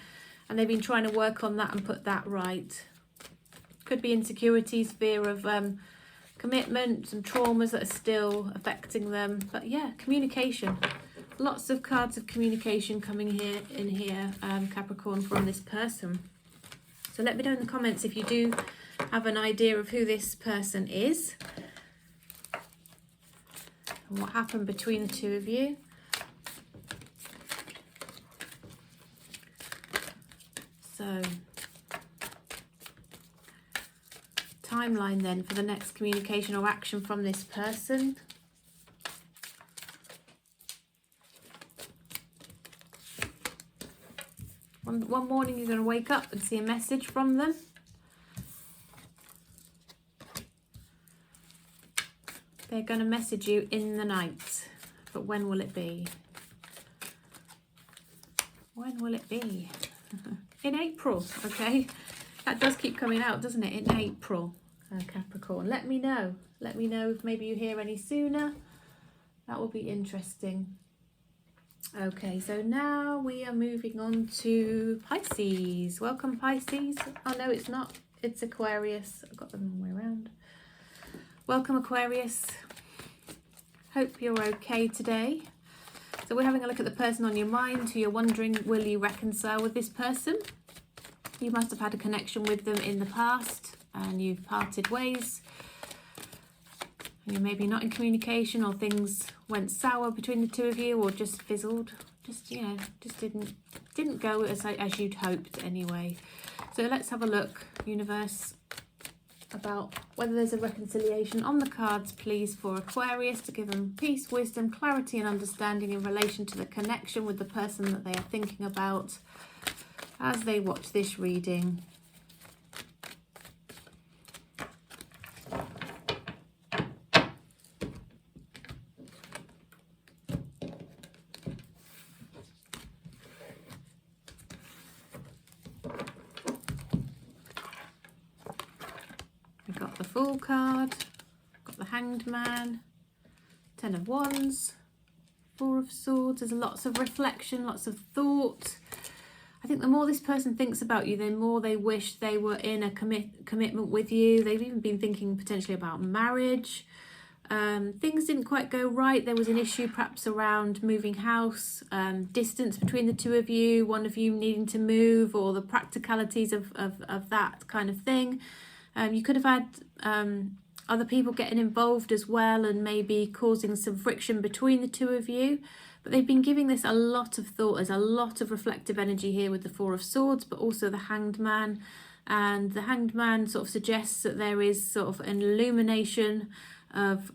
And they've been trying to work on that and put that right. Could be insecurities, fear of commitment, some traumas that are still affecting them. But yeah, communication. Lots of cards of communication coming in here, Capricorn, from this person. So let me know in the comments if you do have an idea of who this person is and what happened between the two of you. So, timeline then for the next communication or action from this person. One morning you're going to wake up and see a message from them. They're going to message you in the night. But when will it be? When will it be? In April, okay? That does keep coming out, doesn't it? In April, Capricorn. Let me know. Let me know if maybe you hear any sooner. That will be interesting. Okay, so now we are moving on to Pisces. Welcome, Pisces. Oh, no, it's not. It's Aquarius. I've got them the wrong way around. Welcome, Aquarius. Hope you're okay today. So we're having a look at the person on your mind who you're wondering, will you reconcile with this person? You must have had a connection with them in the past and you've parted ways. You're maybe not in communication, or things went sour between the two of you, or just fizzled. Just didn't go as you'd hoped anyway. So let's have a look, universe, about whether there's a reconciliation on the cards, please, for Aquarius, to give them peace, wisdom, clarity and understanding in relation to the connection with the person that they are thinking about as they watch this reading. Got the Fool card, got the Hanged Man, Ten of Wands, Four of Swords. There's lots of reflection, lots of thought. I think the more this person thinks about you, the more they wish they were in a commitment with you. They've even been thinking potentially about marriage. Things didn't quite go right. There was an issue perhaps around moving house, distance between the two of you, one of you needing to move, or the practicalities of that kind of thing. You could have had other people getting involved as well and maybe causing some friction between the two of you. But they've been giving this a lot of thought. There's a lot of reflective energy here with the Four of Swords, but also the Hanged Man. And the Hanged Man sort of suggests that there is sort of an illumination of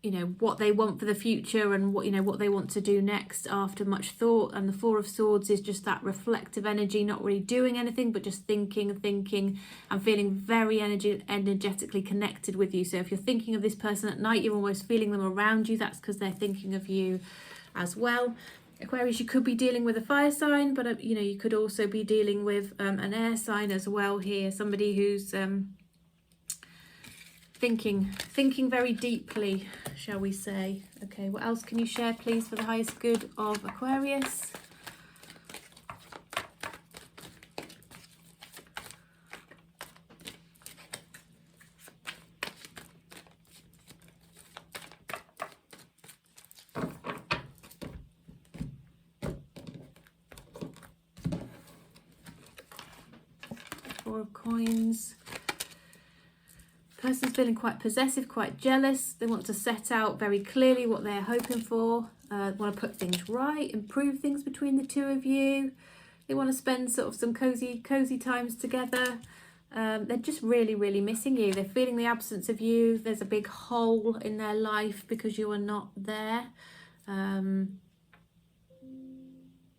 you know, what they want for the future and what, you know, what they want to do next after much thought. And the Four of Swords is just that reflective energy, not really doing anything, but just thinking and feeling very energetically connected with you. So if you're thinking of this person at night, you're almost feeling them around you. That's because they're thinking of you as well. Aquarius, you could be dealing with a fire sign, but you know, you could also be dealing with an air sign as well here. Somebody who's thinking very deeply, shall we say. Okay, what else can you share, please, for the highest good of Aquarius? Four of Coins. Person's feeling quite possessive, quite jealous. They want to set out very clearly what they're hoping for. Want to put things right, improve things between the two of you. They want to spend sort of some cozy times together. They're just really missing you. They're feeling the absence of you. There's a big hole in their life because you are not there.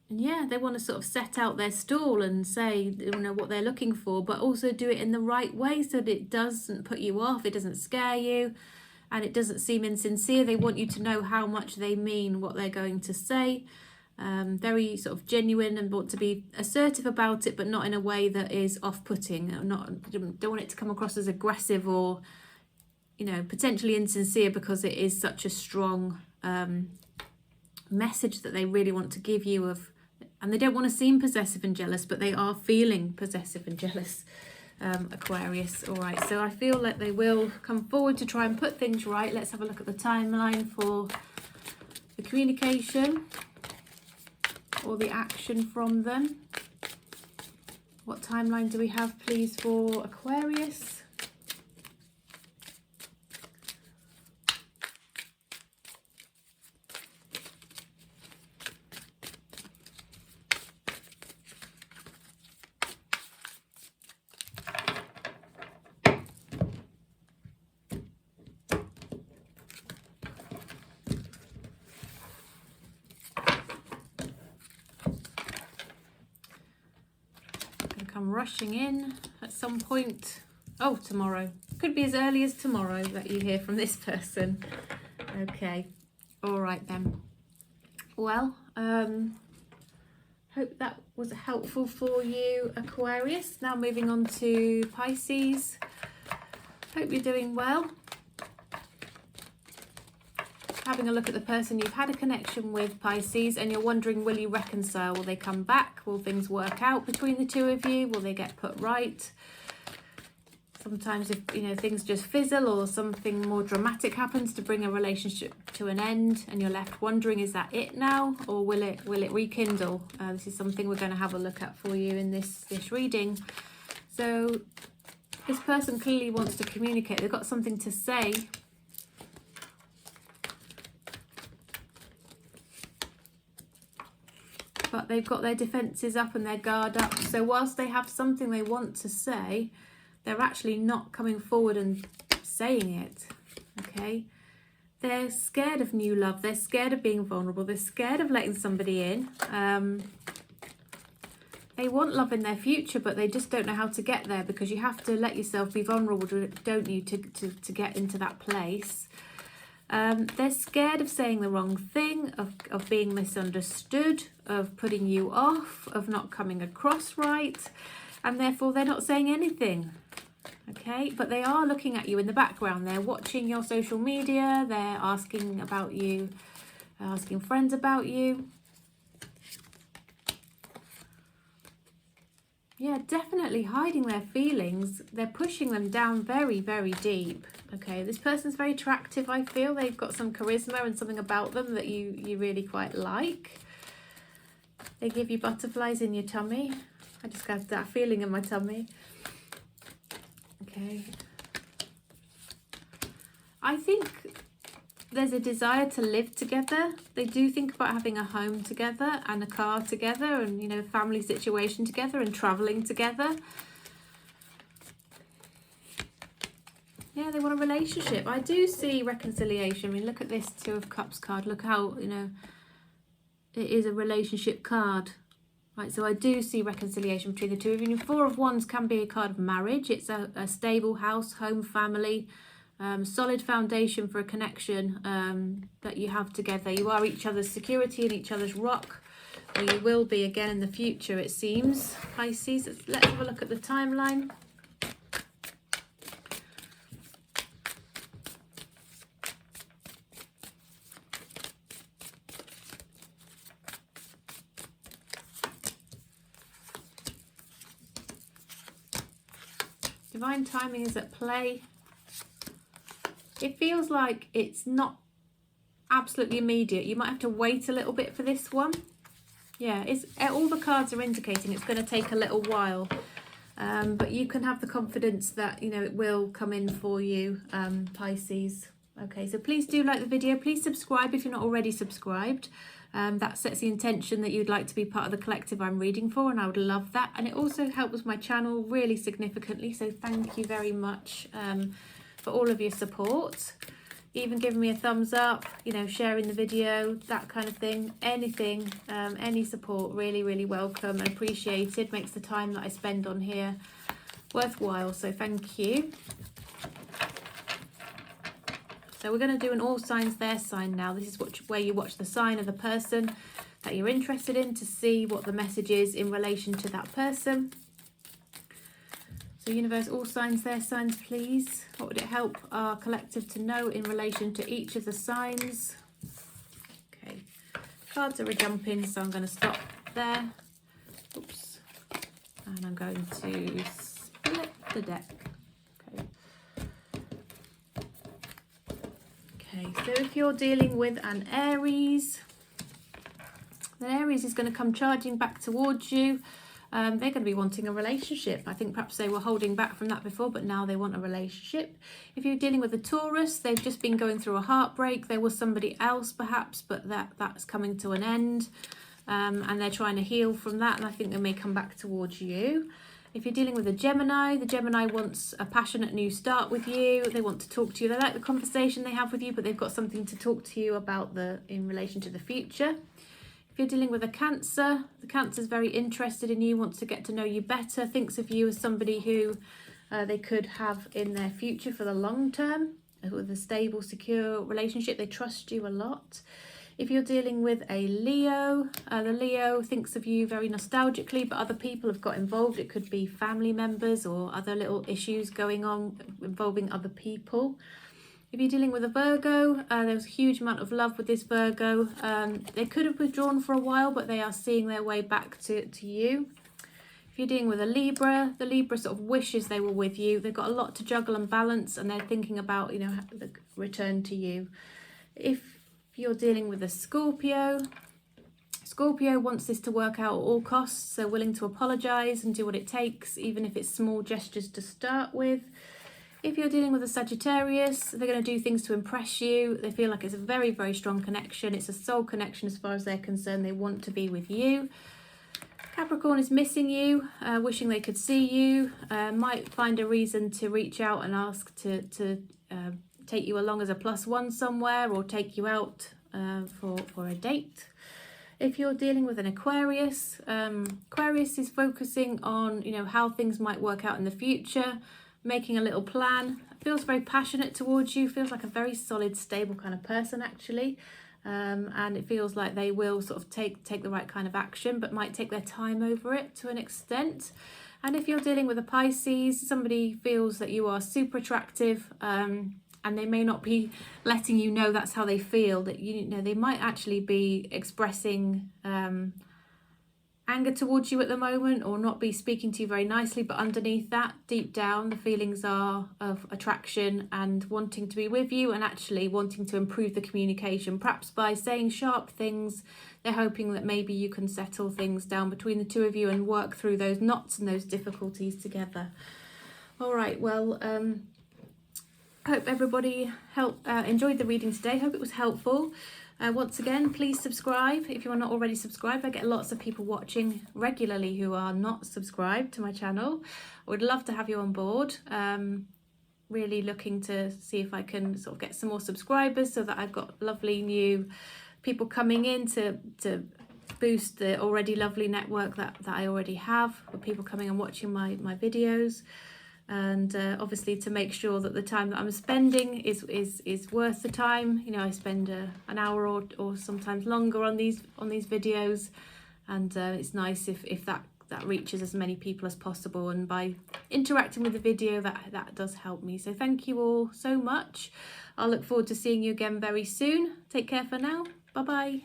And yeah, they want to sort of set out their stall and say, you know, what they're looking for, but also do it in the right way so that it doesn't put you off, it doesn't scare you, and it doesn't seem insincere. They want you to know how much they mean what they're going to say. Very sort of genuine, and want to be assertive about it, but not in a way that is off-putting. Don't want it to come across as aggressive or, you know, potentially insincere, because it is such a strong message that they really want to give you of. And they don't want to seem possessive and jealous, but they are feeling possessive and jealous, Aquarius. All right, so I feel like they will come forward to try and put things right. Let's have a look at the timeline for the communication or the action from them. What timeline do we have, please, for Aquarius? Come rushing in at some point. Oh, tomorrow. Could be as early as tomorrow that you hear from this person. Okay. All right then. Well, hope that was helpful for you, Aquarius. Now moving on to Pisces. Hope you're doing well. Having a look at the person you've had a connection with, Pisces, and you're wondering, will you reconcile? Will they come back? Will things work out between the two of you? Will they get put right? Sometimes, if you know, things just fizzle or something more dramatic happens to bring a relationship to an end, and you're left wondering, is that it now, or will it rekindle? This is something we're going to have a look at for you in this reading. So this person clearly wants to communicate. They've got something to say. But they've got their defences up and their guard up. So whilst they have something they want to say, they're actually not coming forward and saying it. Okay? They're scared of new love. They're scared of being vulnerable. They're scared of letting somebody in. They want love in their future, but they just don't know how to get there, because you have to let yourself be vulnerable, don't you, to get into that place. They're scared of saying the wrong thing, of being misunderstood, of putting you off, of not coming across right, and therefore they're not saying anything. Okay, but they are looking at you in the background. They're watching your social media. They're asking about you, asking friends about you. Yeah, definitely hiding their feelings. They're pushing them down very deep. Okay, this person's very attractive, I feel. They've got some charisma and something about them that you really quite like. They give you butterflies in your tummy. I just got that feeling in my tummy. Okay. I think there's a desire to live together. They do think about having a home together and a car together and, you know, family situation together and traveling together. Yeah, they want a relationship. I do see reconciliation. I mean, look at this Two of Cups card. Look how, you know, it is a relationship card. Right, so I do see reconciliation between the two of you. And Four of Wands can be a card of marriage. It's a stable house, home, family, solid foundation for a connection that you have together. You are each other's security and each other's rock, or you will be again in the future, it seems. Pisces, let's have a look at the timeline. Divine timing is at play. It feels like it's not absolutely immediate. You might have to wait a little bit for this one. Yeah, all the cards are indicating it's going to take a little while. But you can have the confidence that, you know, it will come in for you, Pisces. Okay, so please do like the video. Please subscribe if you're not already subscribed. That sets the intention that you'd like to be part of the collective I'm reading for, and I would love that. And it also helps my channel really significantly, so thank you very much for all of your support. Even giving me a thumbs up, you know, sharing the video, that kind of thing. Anything, any support, really, really welcome and appreciated. Makes the time that I spend on here worthwhile, so thank you. So we're going to do an all signs their sign now. This is where you watch the sign of the person that you're interested in to see what the message is in relation to that person. So universe, all signs their signs, please. What would it help our collective to know in relation to each of the signs? Okay, cards are jumping, so I'm going to stop there. Oops. And I'm going to split the deck. Okay, so if you're dealing with an Aries, then Aries is going to come charging back towards you. They're going to be wanting a relationship. I think perhaps they were holding back from that before, but now they want a relationship. If you're dealing with a Taurus, they've just been going through a heartbreak. There was somebody else perhaps, but that's coming to an end. And they're trying to heal from that, and I think they may come back towards you. If you're dealing with a Gemini, the Gemini wants a passionate new start with you. They want to talk to you. They like the conversation they have with you, but they've got something to talk to you about in relation to the future. If you're dealing with a Cancer, the Cancer is very interested in you, wants to get to know you better, thinks of you as somebody who they could have in their future for the long term, with a stable, secure relationship. They trust you a lot. If you're dealing with a Leo, the Leo thinks of you very nostalgically, but other people have got involved. It could be family members or other little issues going on involving other people. If you're dealing with a Virgo, there's a huge amount of love with this Virgo. They could have withdrawn for a while, but they are seeing their way back to you. If you're dealing with a Libra, the Libra sort of wishes they were with you. They've got a lot to juggle and balance, and they're thinking about, you know, the return to you. If you're dealing with a Scorpio, Scorpio wants this to work out at all costs. They're willing to apologise and do what it takes, even if it's small gestures to start with. If you're dealing with a Sagittarius, they're going to do things to impress you. They feel like it's a very, very strong connection. It's a soul connection as far as they're concerned. They want to be with you. Capricorn is missing you, wishing they could see you. Might find a reason to reach out and ask to take you along as a +1 somewhere, or take you out for a date. If you're dealing with an Aquarius, Aquarius is focusing on, you know, how things might work out in the future, making a little plan. Feels very passionate towards you, feels like a very solid, stable kind of person actually. And it feels like they will sort of take the right kind of action, but might take their time over it to an extent. And if you're dealing with a Pisces, somebody feels that you are super attractive, and they may not be letting you know that's how they feel. That, you know, they might actually be expressing anger towards you at the moment, or not be speaking to you very nicely, but underneath that, deep down, the feelings are of attraction and wanting to be with you, and actually wanting to improve the communication, perhaps by saying sharp things. They're hoping that maybe you can settle things down between the two of you and work through those knots and those difficulties together. All right, well, hope everybody enjoyed the reading today. Hope it was helpful. Once again, please subscribe if you are not already subscribed. I get lots of people watching regularly who are not subscribed to my channel. I would love to have you on board. Really looking to see if I can sort of get some more subscribers so that I've got lovely new people coming in to boost the already lovely network that I already have, with people coming and watching my videos. And obviously to make sure that the time that I'm spending is worth the time. You know, I spend an hour or sometimes longer on these videos, and it's nice if that reaches as many people as possible, and by interacting with the video that does help me. So thank you all so much. I'll look forward to seeing you again very soon. Take care for now. Bye bye.